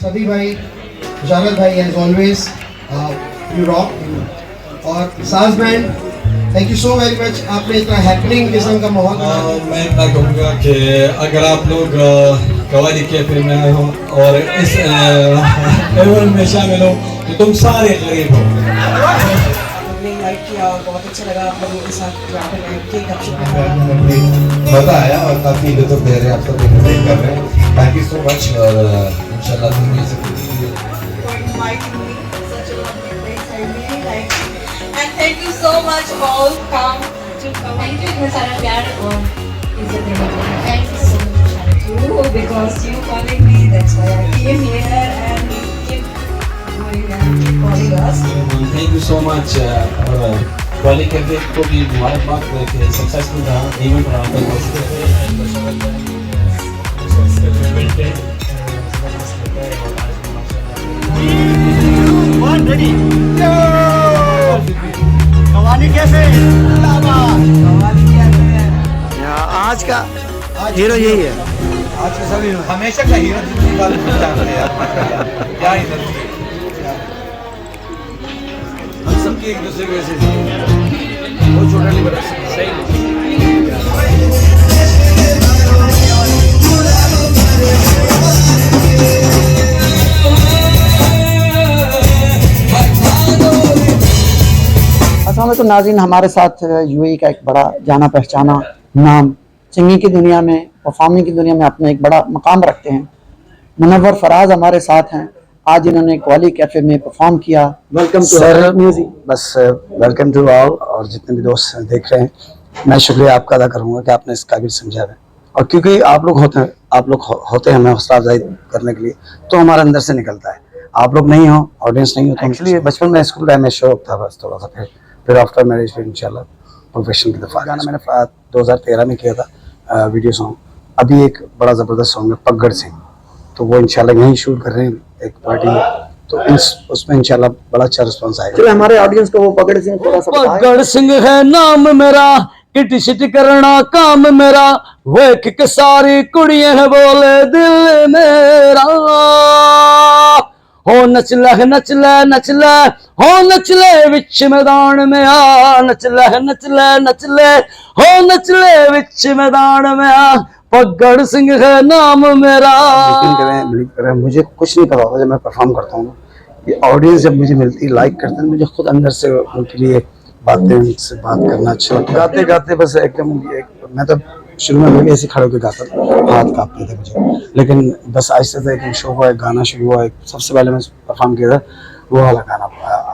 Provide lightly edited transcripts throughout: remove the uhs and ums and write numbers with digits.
सभी भाई, मुशारत भाई एज ऑलवेज यू रॉक। और साज band, thank you so very much, आपने इतना हैपनिंग किस्म का माहौल मैं इतना कहूँगा कि अगर आप लोग कवाली कैफे में आए हो और इस इवेंट में शामिल हो तो तुम सारे गरीब हो। हमने इनवाइट किया और बहुत अच्छा लगा आप लोगों के साथ यहाँ पे बैठ के गपशप। मजा आया और काफी लुत्फ दे रहे हैं, आप सब एंटरटेन कर रहे हैं। थैंक यू सो मच और इंशाल्लाह तुम ये सब Thank you so much all come to come. Thank you इतना सारा प्यार और इज्जत देने के लिए. Thank you so much to because you calling me, that's why I came here and keep going and keep calling us. Thank you so much और qawwali cafe को भी मुबारकबाद कि सक्सेसफुल रहा इवेंट रहा था। कवाली कैफे आज का हीरो यही है। आज के सभी हमेशा का हीरो जितनी बार जानते हैं यार, क्या ही हम सबकी एक दूसरे के वैसे वो छोटा नहीं बड़ा सही। तो नाज़रीन, हमारे साथ यूएई का एक बड़ा जाना पहचाना नाम सिंगिंग की दुनिया में, परफॉर्मिंग की दुनिया में अपना एक बड़ा मकाम रखते हैं। मुनव्वर फराज हमारे साथ हैं। आज इन्होंने कवाली कैफे में परफॉर्म किया। Welcome to music. बस वेलकम टू ऑल। और जितने भी दोस्त देख रहे हैं, मैं शुक्रिया आपका अदा करूँगा कि आपने इस काबिल समझा है। और क्योंकि आप लोग होते हैं हमें हौसला अफजाई करने के लिए, तो हमारे अंदर से निकलता है। आप लोग नहीं हो, ऑडियंस नहीं हो, तो एक्चुअली बचपन में स्कूल टाइम में शौक था बस थोड़ा सा। फिर आफ्टर मैरिज फिर इंशाल्लाह प्रोफेशन की तरफ गाना मैंने 2013 में किया था वीडियो सॉन्ग। अभी एक बड़ा ज़बरदस्त सॉन्ग है पगड़ सिंह, तो वो इंशाल्लाह यहीं शूट कर रहे हैं एक पार्टी में, तो उसमें इंशाल्लाह बड़ा अच्छा रिस्पॉन्स आएगा। चलो हमारे ऑडियंस को वो पगड़ सिंह थोड़ा सा बताएं। पगड़ सिंह है नाम मेरा, किट शिट करना काम मेरा, वेख के सारी कुड़ियां है बोले दिल मेरा। हो नचले नचले नचले, हो नचले विच मैदान में आ, नचले नचले नचले, हो नचले विच मैदान में आ, पगड़ सिंह है नाम मेरा। बिलीव करें मुझे कुछ नहीं पता होता जब मैं परफॉर्म करता हूँ। ये ऑडियंस जब मुझे मिलती है, लाइक करते हैं, मुझे खुद अंदर से उनके लिए उनसे बात करना अच्छा लगता है। गाते गाते बस एकदम मैं तो शुरू में भी ऐसे खड़े होकर गाता था, हाथ कांपते थे मुझे, लेकिन बस आहिस्ते से एक शो हुआ, एक गाना शुरू हुआ। सबसे पहले मैं परफॉर्म किया था वो वाला गाना,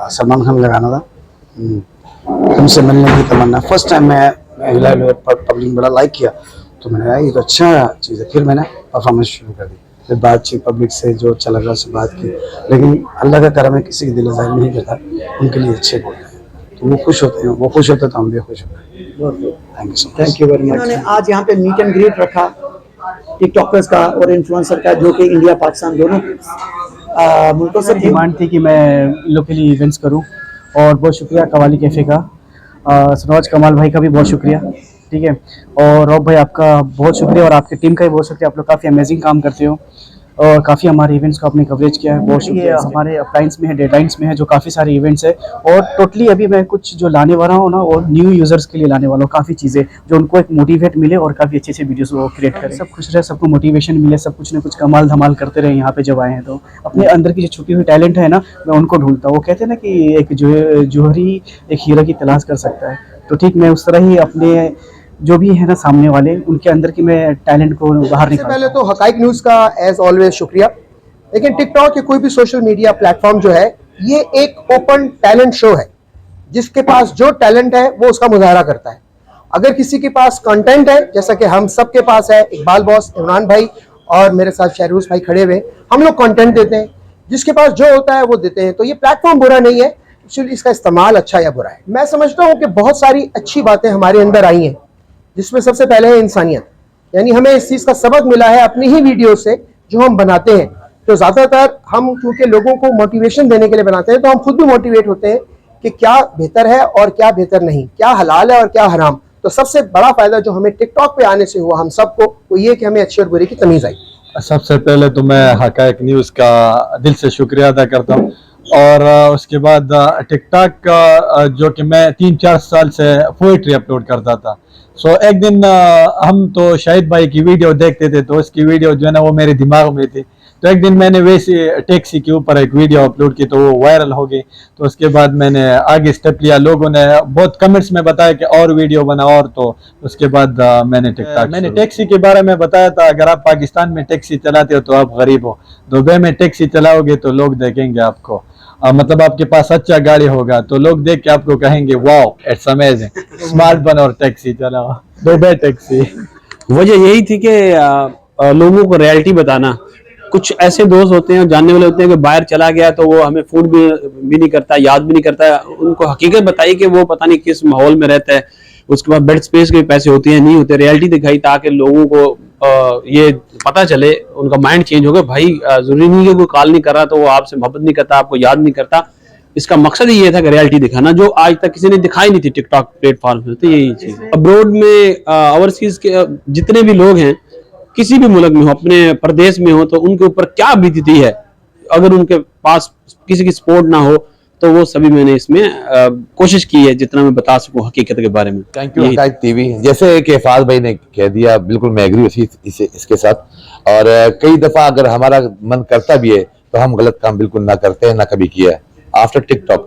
सलमान खान का गाना था, तुमसे मिलने की तमन्ना। फर्स्ट टाइम मैं पब्लिक ने बड़ा लाइक किया, तो मैंने कहा ये तो अच्छा चीज़ है। फिर मैंने परफॉर्मेंस शुरू कर दी, फिर बातचीत पब्लिक से जो अच्छा लग रहा उससे बात की। लेकिन अल्लाह का करम है, किसी की दिल ज़ाहिर नहीं करता, उनके लिए अच्छे बोलते हैं, तो वो खुश होते हैं, वो खुश होते हैं तो हम भी खुश होते हैं। Thank you so much. Thank you very much. इन्होंने आज यहाँ पे मीट एंड ग्रीट रखा टिकटॉकर्स का और इन्फ्लुएंसर का, जो कि इंडिया पाकिस्तान दोनों मुल्कों से डिमांड थी कि मैं इन लोग के लिए इवेंट्स करूं। और बहुत शुक्रिया कवाली कैफ़े का, सनोज कमाल भाई का भी बहुत शुक्रिया, ठीक है। और रॉब भाई आपका बहुत शुक्रिया और आपकी टीम का भी बहुत शुक्रिया। आप लोग काफ़ी अमेजिंग काम करते हो और काफ़ी हमारे इवेंट्स को आपने कवरेज किया है, बहुत शुक्रिया। हमारे अपलाइंस में है, डेडलाइंस में है, जो काफ़ी सारे इवेंट्स है। और टोटली अभी मैं कुछ जो लाने वाला हूँ ना, और न्यू यूज़र्स के लिए लाने वाला हूँ काफ़ी चीज़ें, जो उनको एक मोटिवेट मिले और काफ़ी अच्छे अच्छे वीडियोस वो क्रिएट करें। सब खुश रहे, सबको मोटिवेशन मिले, सब कुछ ना कुछ कमाल धमाल करते रहे यहाँ पे जब आए हैं। तो अपने अंदर की जो छुपी हुई टैलेंट है ना, मैं उनको ढूंढता हूँ। वो कहते हैं ना कि एक जौहरी एक हीरा की तलाश कर सकता है, तो ठीक मैं उस तरह ही अपने जो भी है ना सामने वाले, उनके अंदर की मैं टैलेंट को बाहर निकालता हूं। पहले तो हकाइक न्यूज़ का एज ऑलवेज शुक्रिया। लेकिन टिकटॉक या कोई भी सोशल मीडिया प्लेटफॉर्म जो है, ये एक ओपन टैलेंट शो है। जिसके पास जो टैलेंट है वो उसका मुजाहरा करता है। अगर किसी के पास कंटेंट है, जैसा कि हम सब के पास है, इकबाल बॉस, इमरान भाई और मेरे साथ शहरूज भाई खड़े हुए, हम लोग कंटेंट देते हैं। जिसके पास जो होता है वो देते हैं। तो ये प्लेटफॉर्म बुरा नहीं है, एक्चुअली इसका इस्तेमाल अच्छा या बुरा है। मैं समझता हूँ कि बहुत सारी अच्छी बातें हमारे अंदर आई हैं, जिसमें सबसे पहले है इंसानियत। यानी हमें इस चीज़ का सबक मिला है अपनी ही वीडियो से जो हम बनाते हैं। तो ज़्यादातर हम क्योंकि लोगों को मोटिवेशन देने के लिए बनाते हैं, तो हम खुद भी मोटिवेट होते हैं कि क्या बेहतर है और क्या बेहतर नहीं, क्या हलाल है और क्या हराम। तो सबसे बड़ा फ़ायदा जो हमें टिकटॉक पे आने से हुआ हम सबको, वो ये कि हमें अच्छी और बुरे की तमीज़ आई। सबसे पहले तो मैं हकायक न्यूज़ का दिल से शुक्रिया अदा करता हूँ। और उसके बाद टिकटॉक का जो कि मैं 3-4 साल से पोइट्री अपलोड करता था। सो एक दिन हम तो शाहिद भाई की वीडियो देखते थे, तो उसकी वीडियो जो है ना वो मेरे दिमाग में थी। तो एक दिन मैंने वैसे टैक्सी के ऊपर एक वीडियो अपलोड की, तो वो वायरल हो गई। तो उसके बाद मैंने आगे स्टेप लिया, लोगों ने बहुत कमेंट्स में बताया कि और वीडियो बना, और तो उसके बाद मैंने टैक्सी के बारे में बताया था, अगर आप पाकिस्तान में टैक्सी चलाते हो तो आप गरीब हो, दुबई में टैक्सी चलाओगे तो लोग देखेंगे आपको, मतलब आपके पास अच्छा गाड़ी होगा तो लोग देख के आपको कहेंगे वाओ इट्स अमेजिंग, स्मार्ट बनो और टैक्सी चलाओ, दुबई टैक्सी। वजह यही थी कि लोगों को रियलिटी बताना। कुछ ऐसे दोस्त होते हैं, जानने वाले होते हैं कि बाहर चला गया तो वो हमें फोन भी नहीं करता, याद भी नहीं करता। उनको हकीकत बताई कि वो पता नहीं किस माहौल में रहता है, उसके बाद बेड स्पेस के पैसे होते हैं नहीं होते, रियलिटी दिखाई ताकि लोगों को ये पता चले, उनका माइंड चेंज हो गया। भाई जरूरी नहीं है कोई कॉल नहीं कर रहा तो वो आपसे मोहब्बत नहीं करता, आपको याद नहीं करता। इसका मकसद ही ये था कि रियलिटी दिखाना, जो आज तक किसी ने दिखाई नहीं थी टिकटॉक प्लेटफॉर्म पे। तो यही चीज अब्रोड में ओवरसीज के जितने भी लोग हैं, किसी भी मुल्क में हो, अपने प्रदेश में हो, तो उनके ऊपर क्या बीतती है अगर उनके पास किसी की सपोर्ट ना हो, तो वो सभी मैंने इसमें कोशिश की है जितना मैं बता सकूं हकीकत के बारे में। Thank you Haqaiq TV. जैसे कि फाज भाई ने कह दिया, बिल्कुल मैं एग्री उसी इसके साथ। और कई दफा अगर हमारा मन करता भी है तो हम गलत काम बिल्कुल ना करते हैं, ना कभी किया है आफ्टर टिकटॉक।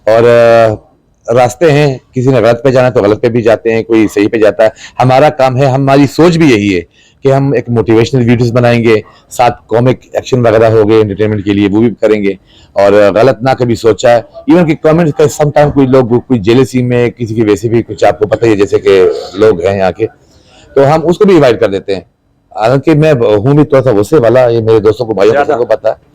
और रास्ते हैं, किसी ने गलत पे जाना तो गलत पे भी जाते हैं, कोई सही पे जाता है। हमारा काम है, हमारी सोच भी यही है कि हम एक मोटिवेशनल वीडियोस बनाएंगे, साथ कॉमिक एक्शन वगैरह हो गए एंटरटेनमेंट के लिए, वो भी करेंगे। और गलत ना कभी सोचा है। इवन कि कमेंट का समटाइम कोई लोग कोई जेलसी में, किसी की वैसे भी कुछ आपको पता ही है जैसे कि लोग हैं यहाँ के, तो हम उसको भी अवॉइड कर देते हैं। हालांकि मैं हूँ भी थोड़ा सा गुस्से वाला, ये मेरे दोस्तों को, भाइयों को पता है।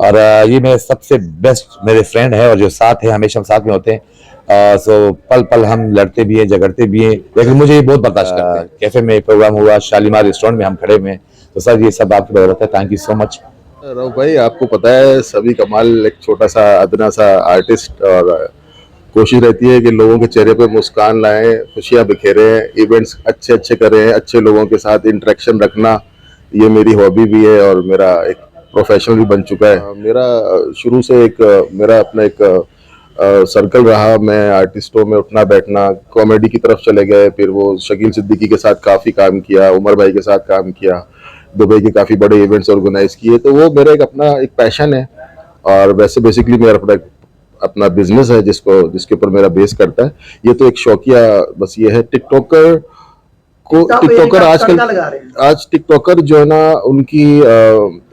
और ये मेरे सबसे बेस्ट मेरे फ्रेंड है, और जो साथ है हमेशा हम साथ में होते हैं। सो पल पल हम लड़ते भी हैं, झगड़ते भी हैं, लेकिन मुझे ये बहुत बर्दाश्त करते हैं। कैफे में प्रोग्राम हुआ, शालीमार रेस्टोरेंट में हम खड़े हुए हैं, तो सर ये सब आपकी बदौलत है। Thank you so much. Rao भाई, आपको पता है सभी कमाल एक छोटा सा अदना सा आर्टिस्ट, और कोशिश रहती है कि लोगों के चेहरे पे मुस्कान लाएं, खुशियां बिखेरें, इवेंट्स अच्छे अच्छे करें, अच्छे लोगों के साथ इंटरेक्शन रखना, ये मेरी हॉबी भी है और मेरा एक प्रोफेशन भी बन चुका है। मेरा शुरू से मेरा अपना एक सर्कल रहा। मैं आर्टिस्टों में उठना बैठना, कॉमेडी की तरफ चले गए, फिर वो शकील सिद्दीकी के साथ काफ़ी काम किया, उमर भाई के साथ काम किया, दुबई के काफ़ी बड़े इवेंट्स ऑर्गेनाइज किए। तो वो मेरा एक अपना एक पैशन है, और वैसे बेसिकली मेरा अपना बिजनेस है जिसके ऊपर मेरा बेस करता है। ये तो एक शौकिया बस ये है। टिकटॉकर आज टिकटॉकर जो है ना, उनकी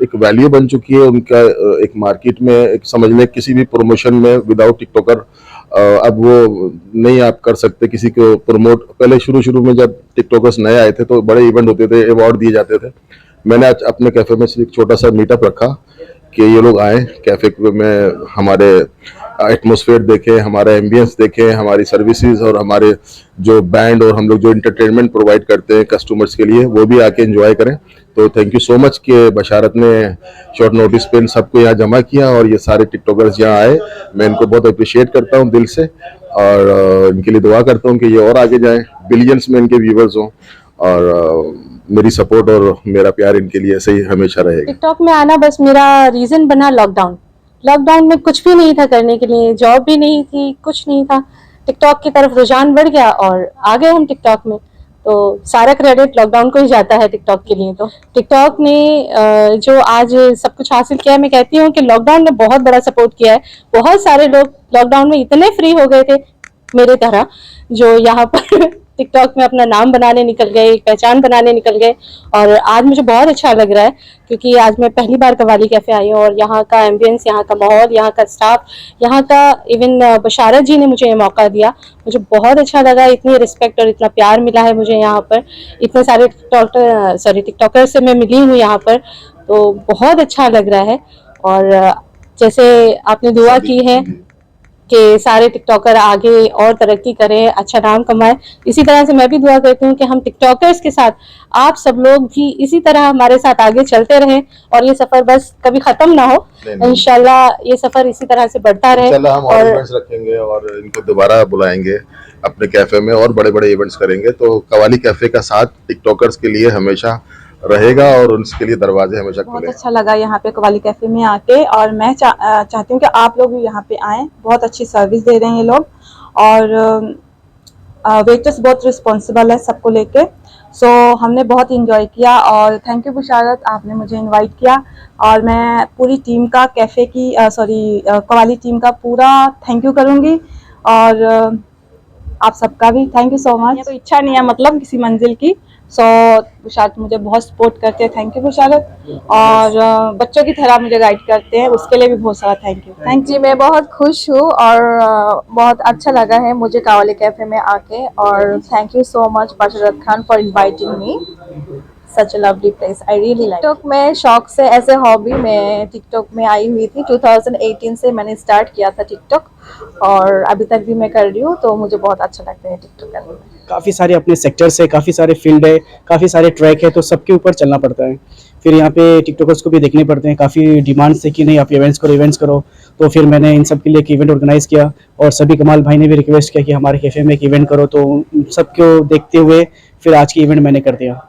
एक वैल्यू बन चुकी है, उनका एक मार्केट में एक समझ लें, किसी भी प्रमोशन में विदाउट टिकटॉकर अब वो नहीं आप कर सकते किसी को प्रमोट। पहले शुरू में जब टिकटॉकर्स नए आए थे तो बड़े इवेंट होते थे, अवार्ड दिए जाते थे। मैंने आज अपने कैफे में एक छोटा सा मीटअप रखा कि ये लोग आए कैफे में, हमारे एटमॉस्फेयर देखें, हमारा एम्बियंस देखें, हमारी सर्विसेज और हमारे जो बैंड और हम लोग जो इंटरटेनमेंट प्रोवाइड करते हैं कस्टमर्स के लिए, वो भी आके एंजॉय करें। तो थैंक यू सो मच कि बशारत ने शॉर्ट नोटिस पे इन सबको यहाँ जमा किया और ये सारे टिकटॉकर्स यहाँ आए। मैं इनको बहुत अप्रिशिएट करता हूँ दिल से, और इनके लिए दुआ करता हूँ कि ये और आगे जाएं, बिलियंस में इनके व्यूवर्स हों, और मेरी सपोर्ट और मेरा प्यार इनके लिए ऐसे ही हमेशा रहेगा। टिकटॉक में आना बस मेरा रीजन बना लॉकडाउन में कुछ भी नहीं था करने के लिए, जॉब भी नहीं थी, कुछ नहीं था। टिकटॉक की तरफ रुझान बढ़ गया और आ गए हम टिकटॉक में। तो सारा क्रेडिट लॉकडाउन को ही जाता है टिकटॉक के लिए। तो टिकटॉक ने जो आज सब कुछ हासिल किया है, मैं कहती हूँ कि लॉकडाउन ने बहुत बड़ा सपोर्ट किया है। बहुत सारे लोग लॉकडाउन में इतने फ्री हो गए थे मेरे तरह, जो यहाँ पर टिकटॉक में अपना नाम बनाने निकल गए, एक पहचान बनाने निकल गए। और आज मुझे बहुत अच्छा लग रहा है क्योंकि आज मैं पहली बार कवाली कैफे आई हूँ और यहाँ का एम्बियंस, यहाँ का माहौल, यहाँ का स्टाफ, यहाँ का इवन बशारत जी ने मुझे ये मौका दिया, मुझे बहुत अच्छा लगा। इतनी रिस्पेक्ट और इतना प्यार मिला है मुझे यहाँ पर, इतने सारे टिकटॉकर से मैं मिली हूँ यहाँ पर, तो बहुत अच्छा लग रहा है। और जैसे आपने दुआ की है कि सारे टिकटॉकर आगे और तरक्की करें, अच्छा नाम कमाएं, इसी तरह से मैं भी दुआ करती हूँ कि हम टिकटॉकर्स के साथ आप सब लोग भी इसी तरह हमारे साथ आगे चलते रहें और ये सफर बस कभी खत्म ना हो। इंशाल्लाह ये सफर इसी तरह से बढ़ता रहे। हम और इवेंट्स रखेंगे और इनको दोबारा बुलाएंगे अपने कैफे में और बड़े बड़े इवेंट्स करेंगे। तो कवाली कैफे का साथ टिकटॉकर्स के लिए हमेशा रहेगा और उसके लिए दरवाजे हमेशा बहुत खुले। अच्छा लगा यहाँ पे कवाली कैफ़े में आके, और मैं चाहती हूँ कि आप लोग भी यहाँ पे आएँ। बहुत अच्छी सर्विस दे रहे हैं ये लोग, और वेटर्स बहुत रिस्पॉन्सिबल है सबको लेके। सो हमने बहुत इंजॉय किया, और थैंक यू बुशारत, आपने मुझे इनवाइट किया, और मैं पूरी टीम का कैफ़े की कवाली टीम का पूरा थैंक यू करूँगी, और आप सबका भी थैंक यू सो मच। तो इच्छा नहीं है मतलब किसी मंजिल की, सो बुशारत मुझे बहुत सपोर्ट करते हैं, थैंक यू बुशारत, और बच्चों की तरह मुझे गाइड करते हैं, उसके लिए भी बहुत सारा थैंक यू। थैंक जी, मैं बहुत खुश हूँ और बहुत अच्छा लगा है मुझे कवाली कैफ़े में आके, और thank you so much Basharat Khan for inviting me, such a lovely place, I really like. TikTok में शौक से एज ए हॉबी मैं टिकटॉक में आई हुई थी। 2018 से मैंने स्टार्ट किया था टिकटॉक, और अभी तक भी मैं कर रही हूँ, तो मुझे बहुत अच्छा लगता है टिकटॉक करने में। काफ़ी सारे अपने सेक्टर्स है, काफ़ी सारे फील्ड है, काफ़ी सारे ट्रैक है, तो सबके ऊपर चलना पड़ता है। फिर यहाँ पे टिकटॉकर्स को भी देखने पड़ते हैं, काफ़ी डिमांड्स है कि नहीं आप इवेंट्स करो, तो फिर मैंने इन सब के लिए एक इवेंट ऑर्गेनाइज़ किया, और सभी कमाल भाई ने भी रिक्वेस्ट किया कि हमारे कैफ़े में एक इवेंट करो, तो सबको देखते हुए फिर आज की इवेंट मैंने कर दिया।